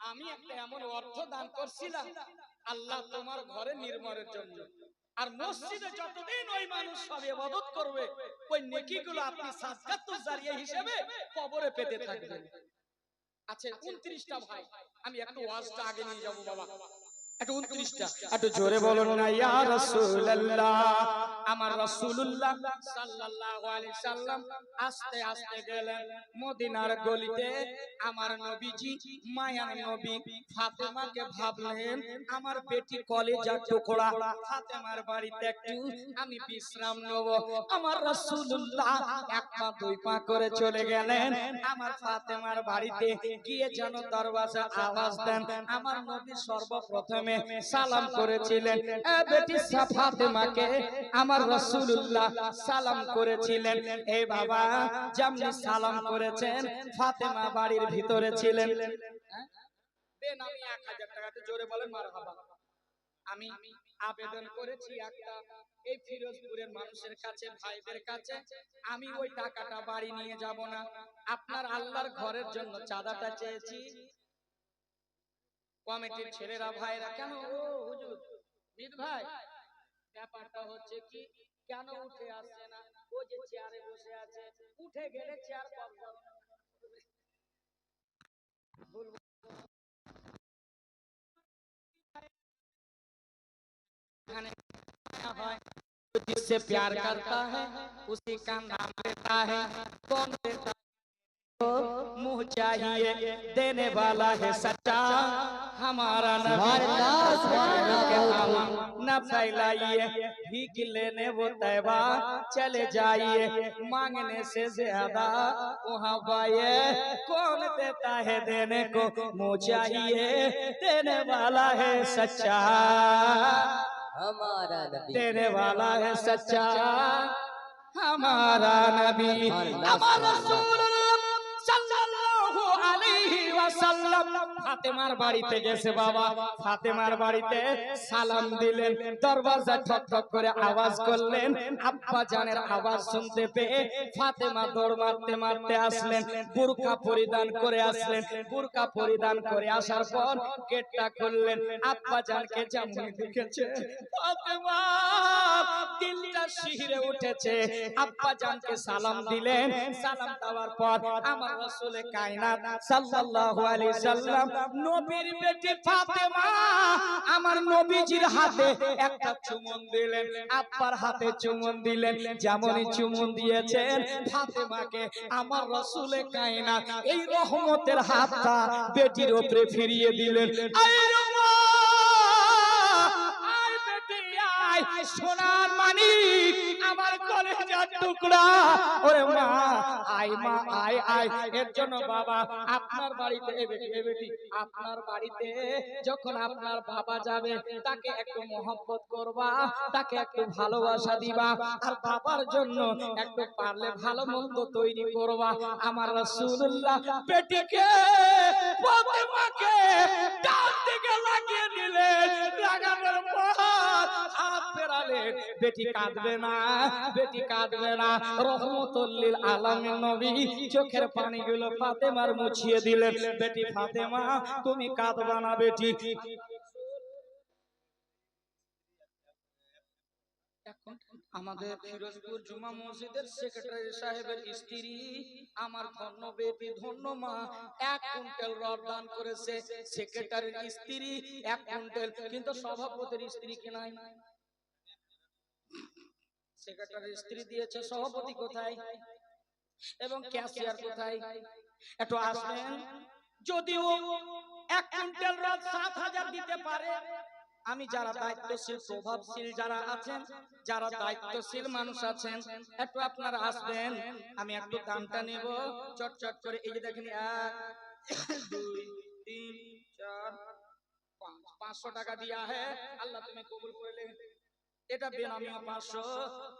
আমি একটা এমন অর্থ দান করছিলাম আল্লাহ তোমার ঘরে নির্মাণের জন্য, আর মসজিদে যতদিন ওই মানুষ সব ইবাদত করবে ওই নেকিগুলো আপনি সাদকাতুল জারিয়া হিসেবে কবরে পেতে থাকবেন। আচ্ছা 29টা ভাই, আমি একটু ওয়াজটা আগে নিয়ে যাব বাবা, একটু 29টা একটু জোরে বলুন না ইয়া রাসূলুল্লাহ। আমার রাসূলুল্লাহ সাল্লাল্লাহু আলাইহি সাল্লাম আস্তে আস্তে গেলেন মদিনার গলিতে, আমার নবীজি মায়ার নবী ফাতেমাকে ভাবলেন আমার বেটি কলেজার টুকরা ফাতেমার বাড়িতে একটু আমি বিশ্রাম নেব। আমার রাসূলুল্লাহ 1 পা 2 পা করে চলে গেলেন আমার ফাতেমার বাড়িতে, গিয়ে যেন দরওয়াজা আওয়াজ দেন, আমার নবী সর্বপ্রথমে সালাম করেছিলেন এ বেটি ফাতেমাকে আমার রাসূলুল্লাহ সালাম করেছিলেন। এই বাবা যেমনি সালাম করেছেন ফাতেমা বাড়ির ভিতরে ছিলেন, বেনামি 1000 টাকাতে জোরে বলেন মারহাবা। আমি আবেদন করেছি একটা, এই ফিরোজপুরের মানুষের কাছে, ভাইদের কাছে, আমি ওই টাকাটা বাড়ি নিয়ে যাব না, আপনার আল্লাহর ঘরের জন্য চাঁদাটা চেয়েছি। কমিটির ছেলেরা ভাইরা, কেন ও হুজুর মিত ভাই, ব্যাপারটা হচ্ছে কি, কেন উঠে আসছে না? ও যে চেয়ারে বসে আছে, উঠে গেলে চেয়ার কবজা বলবো। এখানে হয়, जिससे प्यार करता है उसी का नाम लेता है, कौन देता है मुंह चाहिए देने वाला है सच्चा हमारा नबी। न फैलाइए भीख लेने वो तैबा चले जाइए, मांगने से ज्यादा वहाँ पाइए, कौन देता है देने को मुंह चाहिए देने वाला है सच्चा हमारा नबी, देने वाला है सच्चा हमारा नबी। हमारा रसूल সাল্লাল্লাহু আলাইহি ওয়াসাল্লাম ফাতেমার বাড়িতে গেছে বাবা, ফাতেমার বাড়িতে সালাম দিলেন, দরওয়াজা ঠক ঠক করে আওয়াজ করলেন, আব্বা জানের আওয়াজ শুনতে পেয়ে ফাতেমা দৌড় মারতে মারতে আসলেন, বুরকা পরিধান করে আসলেন, বুরকা পরিধান করে আসার পর গেটটা খুললেন, আব্বা জানকে যেমন দেখেছে ফাতেমা দিলটা শিহরে উঠেছে, আব্বা জানকে সালাম দিলেন, সালাম দেওয়ার পর আমার রাসূলে কায়নাত সাল্লাল্লাহু আলাইহি সাল্লাম নবীর বেটি ফাতেমা আমার নবীজির হাতে একটা চুমন দিলেন, আব্বার হাতে চুমন দিলেন, যেমনই চুমন দিয়েছেন ফাতেমাকে আমার রাসূলে কায়নাত এই রহমতের হাতটা বেটির উপরে ফিরিয়ে দিলেন। সোনার মানিক আমার কলেজার টুকরা, ওরে মা আয়, মা আয় আয়। এর জন্য বাবা আপনার বাড়িতে আপনার বাড়িতে যখন আপনার বাবা যাবে তাকে একটু মহব্বত করবা, তাকে একটু ভালোবাসা দিবা, আর বাবার জন্য একটু পারলে ভালো মন্দ তৈরি করবা। আমার রাসূলুল্লাহ বেটিকে ফাতেমাকে ডান দিকে লাগিয়ে দিলেন, লাগানোর পর হাত ফেরালেন, বেটি কাঁদবে না, বেটি কাঁদবে না। রহমতুল লিল আলামিন নবী চোখের পানিগুলো ফাতেমার মুছিয়ে দিলেন, বেটি ফাতেমা তুমি কাঁদবা না বেটি। আমাদের ফিরোজপুর জুমা মসজিদের সেক্রেটারি সাহেবের স্ত্রী আমার ধন্য বেটি, ধন্য মা, 1 কুইন্টাল রড দান করেছে। সেক্রেটারির স্ত্রী 1 কুইন্টাল, কিন্তু সভাপতির স্ত্রী কি নাই? সেক্রেটারির স্ত্রী দিয়েছে, সভাপতি কোথায় এবং ক্যাশিয়ার কোথায়? একটু আসবেন। যদিও 1 কুইন্টাল রড 7,000 দিতে পারে, আমি যারা দায়িত্বশীল প্রভাবশীল যারা আছেন, যারা দায়িত্বশীল মানুষ আছেন, একটু আপনারা আসবেন, আমি একটু দামটা নেব চটচট করে। এই যে দেখেন 1 2 3 4 5, 500 টাকা দিয়া है, আল্লাহ তুমি কবুল করে লে। এটা বেনামি 500,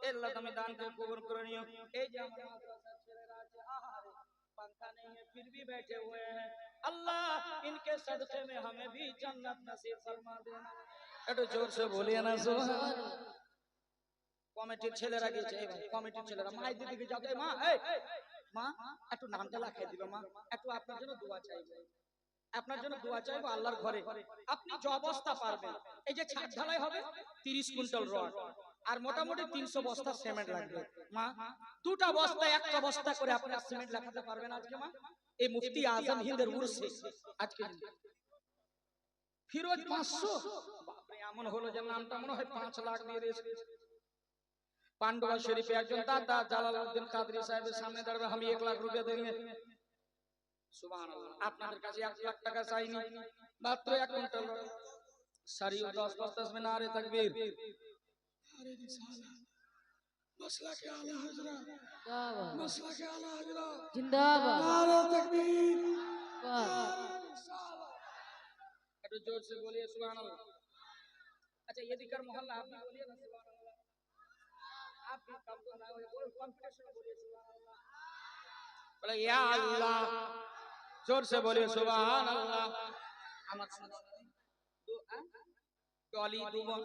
আল্লাহ তুমি দান করে কবুল করে নিও। এই যে আমার মাদ্রাসার ছেলেরা আছে, আহারে पंखा नहीं है फिर भी बैठे हुए हैं, अल्लाह इनके सदक़े में हमें भी जन्नत नसीब फरमा देना। একটু জোর সে বলিয়ে না সুবহান। কমিটির ছেলেরা গেছে, এই ভাই কমিটির ছেলেরা মাই দিদিকে যাও, এই মা, এই মা একটু নামটা লেখাই দিল মা, একটু আপনার জন্য দোয়া চাইবো, আপনার জন্য দোয়া চাইবো আল্লাহর ঘরে। আপনি যে অবস্থা পারবেন, এই যে ছাদ ঢালাই হবে 30 কুইন্টাল রড আর মোটামুটি 300 বস্তা সিমেন্ট লাগবে, মা দুটা বস্তা একটা বস্তা করে আপনি সিমেন্ট লাগাতে পারবেন আজকে মা? এই মুফতি আজম হিন্দের উরসে আজকে ফিরোজ 500, বাপরে এমন হলো যে নামটা মনে হয় 5 লাখ দিয়ে দিয়েছে। পান্ডুয়া শরীফে একজন দাদা জালালউদ্দিন কাদরি সাহেবের সামনে দাঁড়াবে, আমি 1 লাখ রুপিয়া দেंगे। সুবহানাল্লাহ, আপনাদের কাছে 1 লাখ টাকা চাইনি, মাত্র 1 কুইন্টাল সারিও 10 বস্তা में नारे तकबीर। अरे रिसाला मसला के आला हजरा, मसला के आला हजरा जिंदाबाद, नारे तकबीर, रिसाला। একটু জোর से बोलिए सुभान अल्लाह। अच्छा ये दिकर मोहल्ला आप भी बोलिए ना सुभान अल्लाह, आप भी कम तो ना हो, बोलो कॉम्पिटिशन बोलिए सुभान अल्लाह, बोले या अल्लाह, जोर से बोलिए सुभान अल्लाह। আমার ডলি দুবন,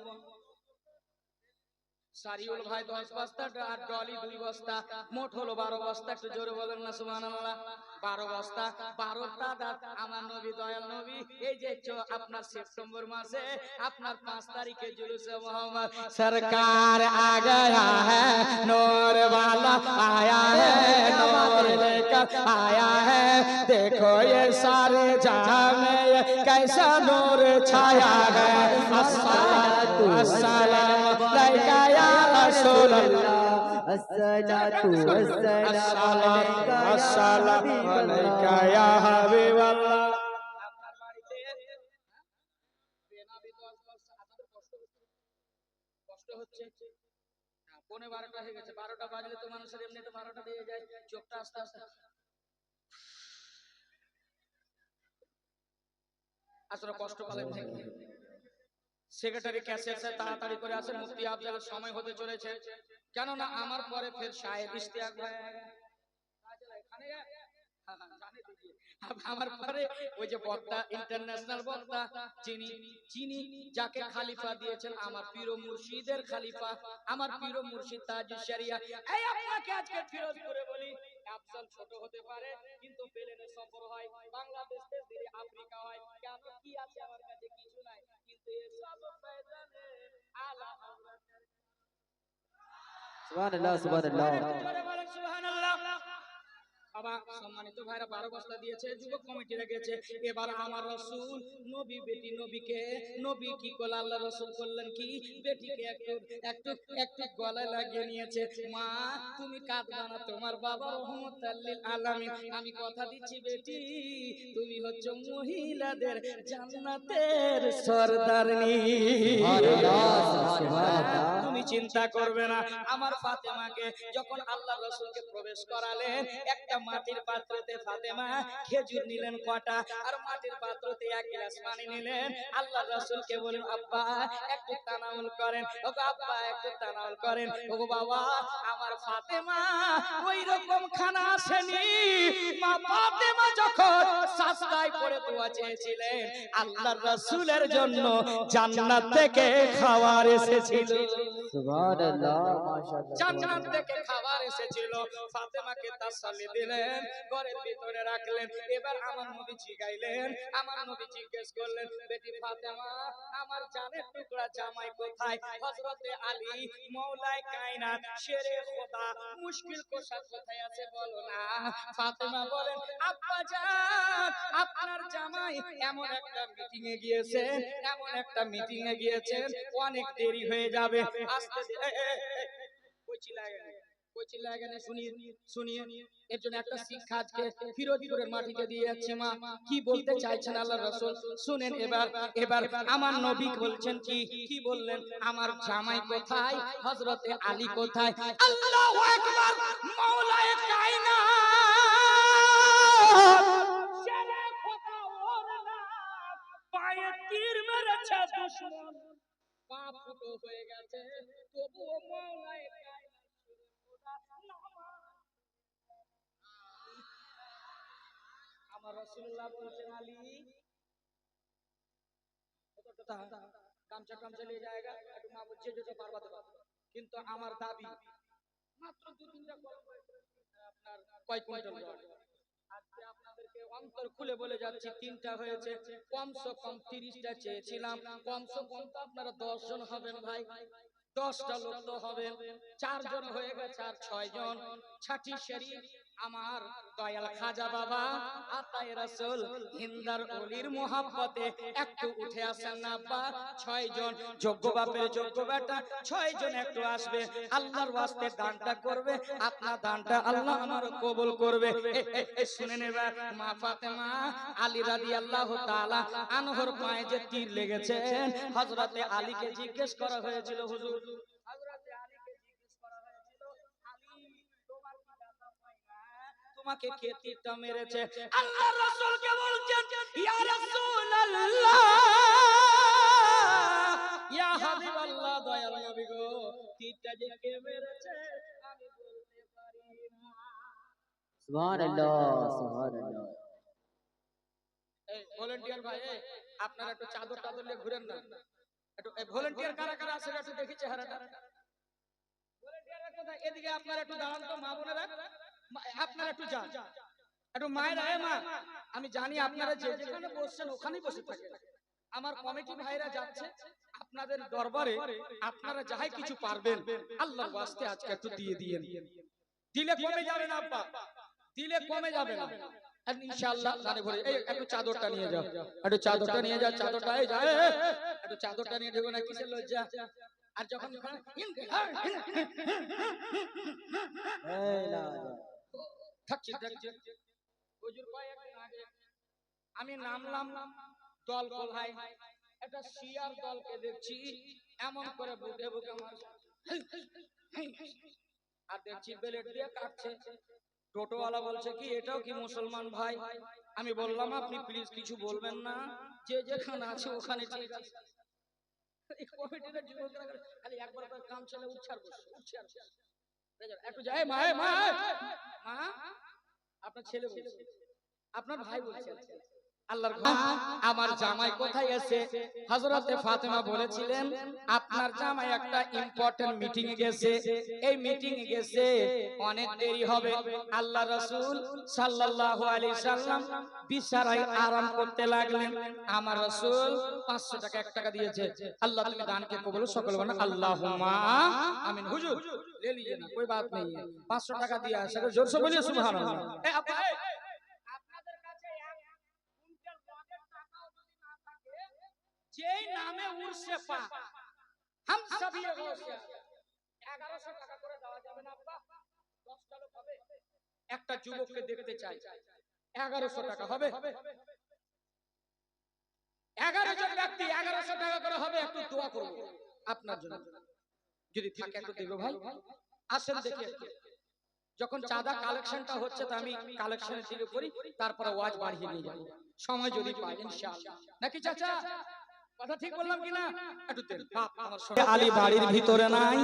সারিউল ভাই 10 বস্তা আর ডলি 2 বস্তা, মোট হলো 12 বস্তা। একটু জোরে বলেন না সুবহানাল্লাহ। 12 বস্তা, 12টা দাঁত আমার নবী দয়াল নবী এই যে আপনার সেপ্টেম্বর মাসে আপনার 5 তারিখে জুলুসে মোহাম্মদ সরকার আ গয়া হ্যায়, নূর वाला आया है, नूर लेकर आया है, देखो ये सारे जहां में ये कैसा नूर छाया है। अस्सलातु वस्सलाम अलैका या रसूल अल्लाह, अस्सलातु वस्सलाम अलैका या हबीब अल्लाह। আপনার বাড়িতে বেনাবি 10 বছর আপনাদের কষ্ট হচ্ছে। 11:30 হয়ে গেছে, 12টা বাজলে তো মানুষের এমনিতে 12টা দিয়ে যায়, চোখটা আস্তে আস্তে আসলে কষ্ট পালেন নাকি? সেক্রেটারি ক্যাশিয়ার স্যার তাড়াতাড়ি করে আসেন, মুফতি আফজালের সময় হতে চলেছে, কেননা আমার পরে ফের শাহেদ ইশতিয়াক ভাই আমার পরে ওই যে বক্তা, ইন্টারন্যাশনাল বক্তা, যিনি যিনি যাকে খালিফা দিয়েছেন আমার পীর ও মুর্শিদের খালিফা, আমার পীর ও মুর্শিদ তাজুশ শরিয়া। এই আপনাকে আজকে ফিরোজপুরে বলি, আফজাল ছোট হতে পারে কিন্তু প্লেনে সফর হয়, বাংলাদেশ থেকে আফ্রিকা হয়, কেন কি আছে আমার কাছে কিছু নাই, কিন্তু এসব ফয়জানে আলা হযরত সুবহানাল্লাহ সুবহানাল্লাহ। সুবহানাল্লাহ। বাবা সম্মানিত ভাইরা 12 বস্তা দিয়েছে, যুবক কমিটি রেখেছে। এবার আমার রাসূল নবী বেটি নবীকে নবী কি করল, আল্লাহ রাসূল করলেন কি, বেটিকে একটু একটু একটু গলায় লাগিয়ে নিয়েছে। মা তুমি কাঁদবা না, তোমার বাবা রহমাতুল লিল আলামিন, আমি কথা দিচ্ছি বেটি তুমি হচ্ছে মহিলাদের জান্নাতের সরদারনি। তুমি চিন্তা করবে না। আমার ফাতেমাকে যখন আল্লাহ রাসূলকে প্রবেশ করালেন, একটা মাটির পাত্রতে ফাতেমা খেজুর নিলেন কটা, আর মাটির পাত্রতে 1 গ্লাস পানি নিলেন। আল্লাহ রাসূলকে বলেন আব্বা একটু তানাউল করেন, ওগো আব্বা একটু তানাউল করেন। ওগো বাবা আমার ফাতেমা ওই রকম খানা আসেনি। মা ফাতেমা যখন সাজদায় পড়ে দোয়া চেয়েছিলেন, আল্লাহর রাসূলের জন্য জান্নাত থেকে খাবার এসেছিল। সুবহানাল্লাহ মাশাআল্লাহ। জান্নাত থেকে খাবার এসেছিল। ফাতেমাকে তাসাল্লি দিলেন, ঘরের ভিতরে রাখলেন। এবার আমার নবী জিগাইলেন, আমার নবী জিজ্ঞেস করলেন, বেটি ফাতেমা আমার জানের টুকরা জামাই কোথায়? হযরতে আলী মওলায়ে কায়নাত শেরে খোদা মুশকিল কোশা কোথায় আছে বলো না। ফাতেমা বলেন আব্বা জান আপনার জামাই এমন একটা মিটিং এ গিয়েছেন, এমন একটা মিটিং এ গিয়েছেন, অনেক দেরি হয়ে যাবে, আসতে কই চিল্লায় গেলে শুনিয়ে এর জন্য একটা শিক্ষা আজকে ফিরোজপুরের মাটিতে দিয়ে যাচ্ছে। মা কি বলতে চাইছেন আল্লাহ রাসূল শুনেন। এবার আমার নবী বলছেন কি কি বললেন, আমার জামাই কোথায়, হযরতে আলী কোথায়? আল্লাহু আকবার। মাওলায়ে কায়নাত শেরে খোদা ওর নাম, পায়ে তীর মেরেছে দুশমন, পা ফুটো হয়ে গেছে, তবুও মাওলায়ে কায়নাত আমার রাসূলুল্লাহ বলছেন আলী গামছা টামছা নিয়ে জায়গা একটু মা বলছে যেতে পারবা তো, কিন্তু আমার দাবি মাত্র 2-3টা কলম আপনার কয় কুইন্টাল জল। আজকে আপনাদেরকে অন্তর খুলে বলে যাচ্ছি, 3টা হয়েছে, কমসে কম 30টা চেয়েছিলাম, কমসে কম তো আপনারা 10 জন হবেন ভাই, 10টা লোক তো হবেন, 4 জন হয়ে গেছে আর 6 জন। ছাটি শরীফ আমার দয়াল খাজা বাবা আতায়ে রাসূল হিন্দার ওলির মোহাব্বতে একটু উঠে আসেন না আব্বা। 6 জন যোগ্য বাপের যোগ্য বেটা, 6 জন একটু আসবে, আল্লাহর ওয়াস্তে দানটা করবে, আপনার দানটা আল্লাহ আমার কবুল করবে। শুনে নেবেন, মা ফাতেমা আলী রাদিয়াল্লাহু তাআলা আনহর পায়ে যে তীর লেগেছে, হযরতে আলীকে জিজ্ঞেস করা হয়েছিল, হুজুর হযরতে আলীকে জিজ্ঞেস করা হয়েছিল, আলী তোমার কি ব্যথা হয় না, তোমাকে কে তীরটা মেরেছে? আল্লাহ রাসূলকে বলছেন ইয়া রাসূলুল্লাহ ইয়া হাবিবাল্লাহ, দয়াল নবী গো তীরটা যে কে মেরেছে আমি বলতে পারি না। সুবহানাল্লাহ সুবহানাল্লাহ। এই ভলান্টিয়ার ভাই আপনারা একটু চাদর টাদর নিয়ে ঘুরেন না, একটু ভলান্টিয়ার কারা কারা আছে একটু দেখি চেহারাটা। ভলান্টিয়াররা কোথায়? এদিকে আপনারা একটু দাঁড়ান তো, মা বোনেরা আপনারা একটু যান, একটু মায়ের আয় মা। আমি জানি আপনারা যেখানে বসছেন ওখানেই বসে থাকেন। আমার কমিটি ভাইরা যাচ্ছে আপনাদের দরবারে, আপনারা যাহাই কিছু পারবেন আল্লাহর ওয়াস্তে আজকে একটু দিয়ে দিয়েন। দিলে কমে যাবে না আব্বা, দিলে কমে যাবে না ইনশাআল্লাহ। গানে ভরে এই একটু চাদরটা নিয়ে যাও, একটু চাদরটা নিয়ে যাও, চাদরটা এই যা একটু চাদরটা নিয়ে দেবো না, কিসের লজ্জা। আর যখন এই না থাকছি থাকছি হুজুর কয়েকদিন আগে আমি নামলাম দল কোলায়, একটা শিয়ার দলকে দেখছি এমন করে বুকে বুকে মার, আর দেখছি বেলেট দিয়ে কাটছে। টোটোওয়ালা বলছে কি এটাও কি মুসলমান ভাই? আমি বললাম আপনি প্লিজ কিছু বলবেন না, যে যেখানে আছে ওখানে ঠিক আছে। এই কমিটিটা যুবকরা খালি একবার করে কাম চলে উচ্চার বসে উচ্চার একটু যায় মা মা মা আপনার ছেলে বলছে, আপনার ভাই বলছে আল্লাহর ঘর আমার জামাই কোথায় আছে? হযরতে ফাতেমা বলেছিলেন আপনার জামাই একটা ইম্পর্টেন্ট মিটিং এ গেছে, এই মিটিং এ গেছে, অনেক দেরি হবে। আল্লাহ রাসূল সাল্লাল্লাহু আলাইহি সাল্লাম বিছানায় আরাম করতে লাগলেন। আমার রাসূল 500 টাকা 1 টাকা দিয়েছে। আল্লাহ তুমি দানকে কবুল সকল বলেন আল্লাহুম্মা আমিন। হুজুর ले लीजिए ना, कोई बात नहीं है। 500 টাকা দিয়ে আসে, জোর से बोलिए सुभान अल्लाह। ए আপা আপনাদের কাছে এক কুইন্টাল মদের টাকাও যদি না থাকে, যেই নামে উরসে পা हम सभी গৌসিয়া 1100 টাকা করে দেওয়া যাবে না আব্বা? 10টা লোক হবে, একটা যুবককে দেখতে চাই, 1100 টাকা হবে? 11 জন ব্যক্তি 1100 টাকা করে হবে। একটু দোয়া করব আপনার জন্য, যদি থাকে একটু দেব ভাই। আসেন দেখি যখন চাঁদা কালেকশনটা হচ্ছে তা আমি কালেকশনের দিকে করি, তারপরে ওয়াজ বাড়িয়ে নিয়ে যাব সময় যদি পাই ইনশাআল্লাহ। নাকি চাচা কথা ঠিক বললাম কিনা? একটু দেন। আলী বাড়ির ভিতরে নাই,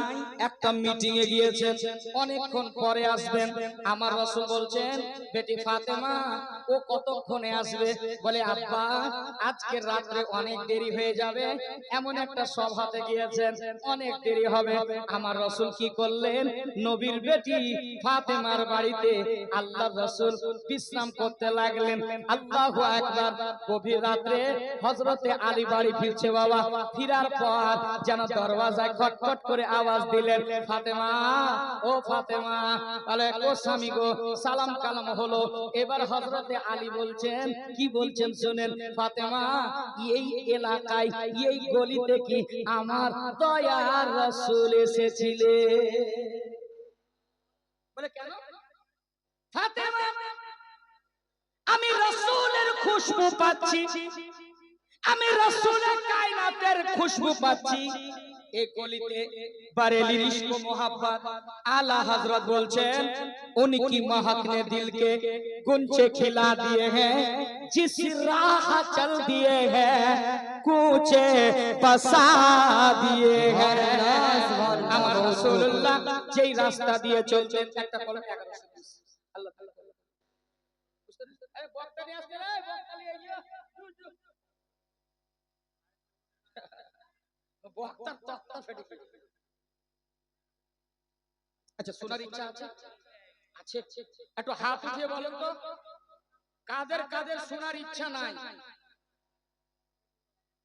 একটা মিটিং এ গিয়েছেন, অনেকক্ষণ পরে আসবেন। আমার রাসূল বলছেন বেটি ফাতেমা ও কতক্ষণে আসবে? বলে আব্বা আজকে রাতে অনেক দেরি হয়ে যাবে, এমন একটা সভাতে গিয়েছেন, অনেক দেরি হবে। আমার রাসূল কি করলেন? নবীর বেটি ফাতেমার বাড়িতে আল্লাহর রাসূল বিশ্রাম করতে লাগলেন। আল্লাহু আকবার। গভীর রাতে হযরতে আলী বাড়ি ফিরছে বাবা, ফিরার পর যেন দরওয়াজায় খটখট করে আওয়াজ দিলেন ফাতেমা ও ফাতেমা। বলে ও স্বামী গো, সালাম কালাম হলো। এবার হযরতে আলী বলছেন, কি বলছেন শুনেন। ফাতেমা এই এলাকায় এই গলিতে কি আমার দয়ার রাসূল এসেছিলেন? বলে কেন? ফাতেমা আমি রাসূলের খুশবু পাচ্ছি, আমি রাসূলের কায়নাতের খুশবু পাচ্ছি। এই গলিতে बरेली इश्क मोहब्बत आला हजरत बोलছেন उनकी महक ने दिल के गुंचे खिला दिए हैं, जिस राह चल दिए हैं कूचे बसा दिए हैं। আমার রাসূলুল্লাহ যেই রাস্তা দিয়ে চলতেন, একটা কলম 1120 আল্লাহ তাআলা বুঝতে এই বক্তা নিয়ে আসছে রে, বক্তা নিয়ে আইয়া বক্তার তক্তা ফেটে ফেটে। আচ্ছা শোনার ইচ্ছা আছে? আছে? একটু হাত উঠিয়ে বলেন তো কাদের কাদের শোনার ইচ্ছা নাই?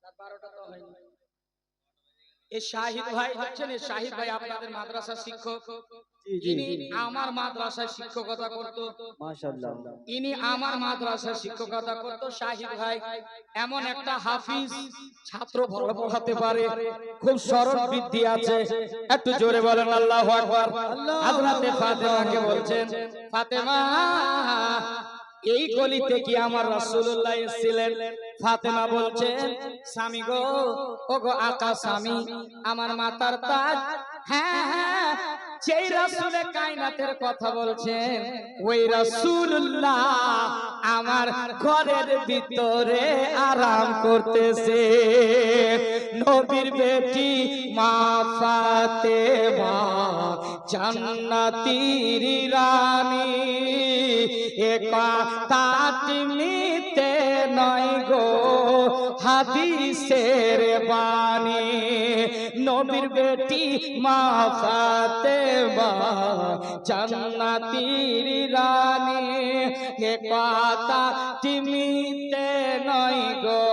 12টা তো হয়নি। এই শাহিদ ভাই দেখছেন, এই শাহিদ ভাই আপনাদের মাদ্রাসার শিক্ষক। ইনি আমার মাদ্রাসায় শিক্ষকতা করত। মাশাআল্লাহ। ইনি আমার মাদ্রাসায় শিক্ষকতা করত। শাহিদ ভাই এমন একটা হাফিজ, ছাত্র ভালো পড়াতে পারে, খুব সরল বুদ্ধি আছে। একটু জোরে বলেন আল্লাহু আকবার। হযরতে ফাতেমাকে বলছেন ফাতেমা এই গলিতে কি আমার রাসূলুল্লাহ এসেছিলেন? ফাতেমা বলছেন স্বামী গো, ও গো আকা স্বামী, আমার মাতার তাজ, হ্যাঁ হ্যাঁ যেই রাসূলে কায়নাতের কথা বলছেন ওই রাসূলুল্লাহ আমার ঘরের ভিতরে আরাম করতেছে। নবীর বেটি মা ফাতেমা জান্নাতীর রানী, এ কথাটি মিথ্যে নয় গো হাদিসের বাণী নবীর বেটি মা ফাতেমা জান্নাতীর রানী এ কথাটি মিথ্যে নয় গো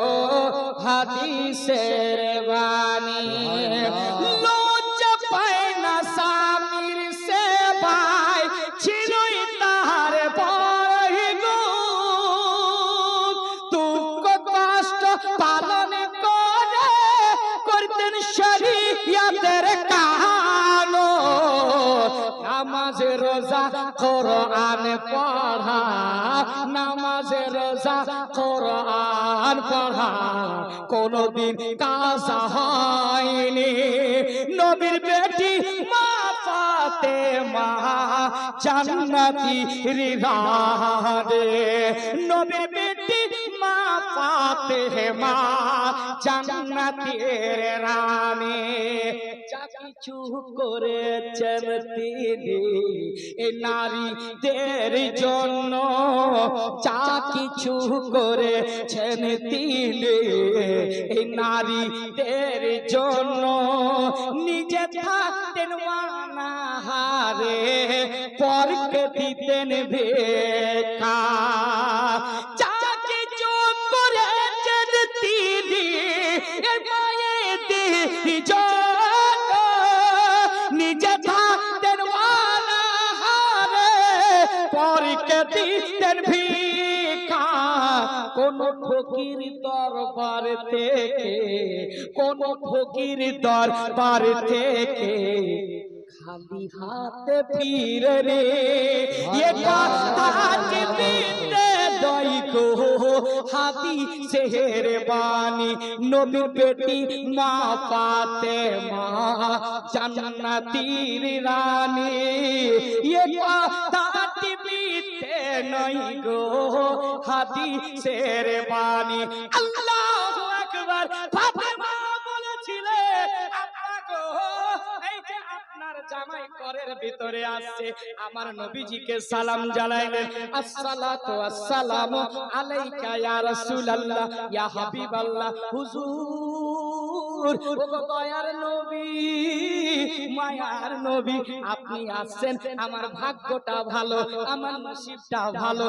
হাদিসের বাণী লজ্জা পায় না স্বামীর সেবায় ছিলই তাহার বড় গুণ দুঃখ কষ্ট পালন করে করতেন শরীয়তের কানুন নামাজ রোজা কোরআন পড়া নামাজ রোজা কোরআন পড়া কোনদিন কাজা হয়নি নবীর বেটি মা ফাতেমা জান্নাতীর রানী নবীর বেটি মা ফাতেমা জান্নাতীর রানী যা কিছু করেছেন তিনি এ নারীদের জন্য যা কিছু করেছেন তিনি এই নারীদের জন্য নিজে থাকতেন অনাহারে পরকে দিতেন ভিক্ষা যা কিছু করেছেন তিনি এ মায়েদের জন্য নিজে থাকতেন অনাহারে পরকে দিতেন ভিক্ষা কোন ফকির দরবার থেকে কোন ফকির দরবার থেকে খালি হাতে ফিরে রে এ কথাটি মিথ্যে নয় গো হাদিসের বাণী নবীর বেটি মা ফাতেমা জান্নাতীর রানী এ কথাটি মিথ্যে নয় গো হাদিসের বাণী আল্লাহু আকবার ফাতেমা বলেছিলেন আব্বা গো এই যে আপনার জামাই ঘরের ভিতরে আসছে আমার নবীজিকে সালাম জানাইলেন আসসালাতু আসসালামু আলাইকা ইয়া রাসূলুল্লাহ ইয়া হাবিবাল্লাহ হুজুর ও দয়ার নবী মায়ার নবী আপনি আসছেন আমার ভাগ্যটা ভালো আমার নসিবটা ভালো